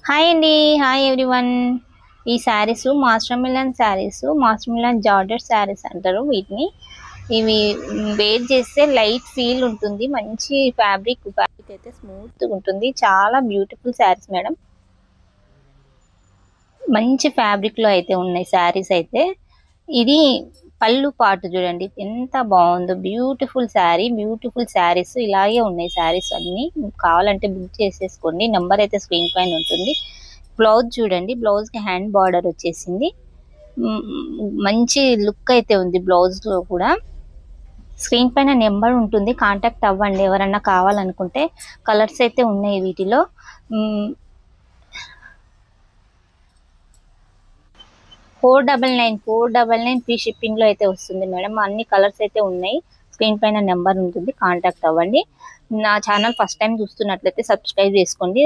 Hi అండి. Hi everyone. ఈ sarees master Milan sarees, master Milan georgette sarees అంటారు వీటిని. ఇవి వేర్ చేస్తే లైట్ ఫీల్ ఉంటుంది, మంచి ఫ్యాబ్రిక్ అయితే స్మూత్ ఉంటుంది. చాలా బ్యూటిఫుల్ శారీస్ మేడం. మంచి ఫ్యాబ్రిక్ లో అయితే ఉన్నాయి శారీస్ అయితే. ఇది పళ్ళు పాటు చూడండి ఎంత బాగుందో, బ్యూటిఫుల్ శారీ, బ్యూటిఫుల్ శారీస్ ఇలాగే ఉన్నాయి. శారీస్ అన్ని కావాలంటే బుక్ చేసేసుకోండి, నెంబర్ అయితే స్క్రీన్ పైన ఉంటుంది. బ్లౌజ్ చూడండి, బ్లౌజ్ కి హ్యాండ్ బార్డర్ వచ్చేసింది. మంచి లుక్ అయితే ఉంది బ్లౌజ్ లో కూడా. స్క్రీన్ పైన నెంబర్ ఉంటుంది, కాంటాక్ట్ అవ్వండి ఎవరన్నా కావాలనుకుంటే. కలర్స్ అయితే ఉన్నాయి వీటిలో. 499 ఫ్రీ షిప్పింగ్ లో అయితే వస్తుంది మేడం. అన్ని కలర్స్ అయితే ఉన్నాయి. స్క్రీన్ పైన నెంబర్ ఉంటుంది, కాంటాక్ట్ అవ్వండి. నా ఛానల్ ఫస్ట్ టైం చూస్తున్నట్లయితే సబ్స్క్రైబ్ చేసుకోండి.